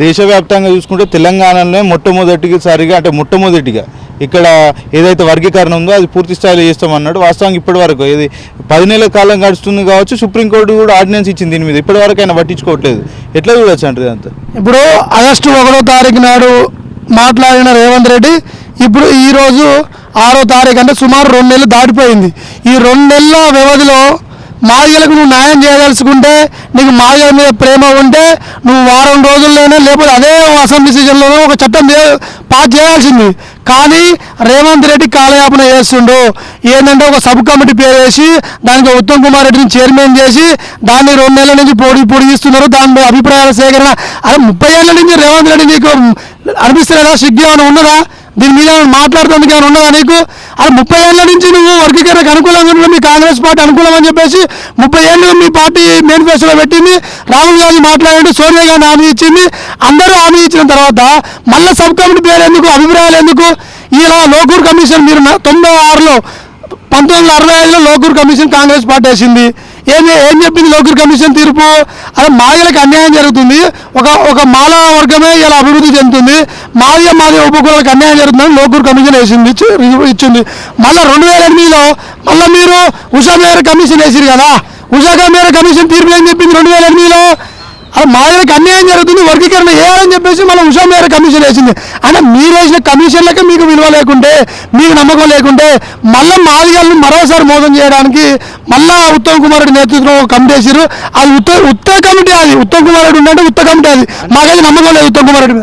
దేశవ్యాప్తంగా చూసుకుంటే తెలంగాణలోనే మొట్టమొదటిగా ఇక్కడ ఏదైతే వర్గీకరణ ఉందో అది పూర్తి స్థాయిలో చేస్తామన్నాడు. వాస్తవానికి ఇప్పటి వరకు ఇది 10 నెలల కాలం గడుస్తుంది కావచ్చు, సుప్రీంకోర్టు కూడా ఆర్డినెన్స్ ఇచ్చింది దీని మీద. ఇప్పటి వరకు ఆయన పట్టించుకోవట్లేదు. ఎట్లా చూడొచ్చు అంటే ఇదంతా? ఇప్పుడు ఆగస్టు 1వ తారీఖు నాడు మాట్లాడిన రేవంత్ రెడ్డి ఇప్పుడు ఈరోజు 6వ తారీఖు అంటే సుమారు 2 నెలలు దాటిపోయింది. ఈ 2 నెలల వ్యవధిలో మాదిగలకు నువ్వు న్యాయం చేయదలుచుకుంటే, నీకు మాదిగల మీద ప్రేమ ఉంటే నువ్వు వారం రోజుల్లోనే లేకపోతే అదే అసెంబ్లీ సీజన్లోనే ఒక చట్టం పాస్ చేయాల్సింది. కానీ రేవంత్ రెడ్డి కాలయాపన చేస్తుండు. ఏంటంటే ఒక సబ్ కమిటీ పేరు వేసి దానికి ఉత్తమ్ కుమార్ రెడ్డిని చైర్మన్ చేసి దాన్ని 2 నెలల నుంచి పొడిగిస్తున్నారు. దాని అభిప్రాయాల సేకరణ. అదే 30 ఏళ్ళ నుంచి రేవంత్ రెడ్డి నీకు అనిపిస్తలేదా? సిగ్గు ఏమైనా ఉన్నదా? దీని మీద మాట్లాడుతుందుకు ఏమైనా ఉన్నదా నీకు? అది 30 ఏళ్ళ నుంచి నువ్వు వర్గీకరణకు అనుకూలంగా ఉన్న మీ కాంగ్రెస్ పార్టీ అనుకూలం అని చెప్పేసి 30 ఏళ్ళు మీ పార్టీ మేనిఫెస్టోలో పెట్టింది. రాహుల్ గాంధీ మాట్లాడి సోనియా గాంధీ హామీ ఇచ్చింది. అందరూ హామీ ఇచ్చిన తర్వాత మళ్ళీ సబ్ కమిటీ పేరు ఎందుకు? అభిప్రాయాలు ఎందుకు? ఇలా లోకూర్ కమిషన్ మీరు 96లో 1965లో లోకూర్ కమిషన్ కాంగ్రెస్ పార్టీ వేసింది. ఏం చెప్పింది లోకూర్ కమిషన్ తీర్పు? అదే మాదిగలకు అన్యాయం జరుగుతుంది, ఒక మాలా వర్గమే ఇలా అభివృద్ధి చెందుతుంది, మాదిగ ఉపకులకు అన్యాయం జరుగుతుందని లోకూర్ కమిషన్ ఇచ్చింది. మళ్ళీ 2008లో మళ్ళీ మీరు ఉషా మేర కమిషన్ వేసిరు కదా. ఉషా మేర కమిషన్ తీర్పు ఏం చెప్పింది 2008లో? అది మాదిగలకు అన్యాయం జరుగుతుంది, వర్గీకరణ వేయాలని చెప్పేసి మళ్ళీ ఉషా మేర కమిషన్ వేసింది. అంటే మీరు వేసిన కమిషన్లకే మీకు విలువ లేకుంటే, మీకు నమ్మకం లేకుంటే మళ్ళీ మాదిగలను మరోసారి మోసం చేయడానికి మళ్ళా ఉత్తమ్ కుమార్ రెడ్డి నేతృత్వంలో ఒక కమిటీ వేసారు. అది ఉత్తర కమిటీ. అది ఉత్తమ్ కుమార్ రెడ్డి ఉండే ఉత్తర కమిటీ. అది మాకైతే నమ్మకం లేదు ఉత్తమ్ కుమార్ రెడ్డి.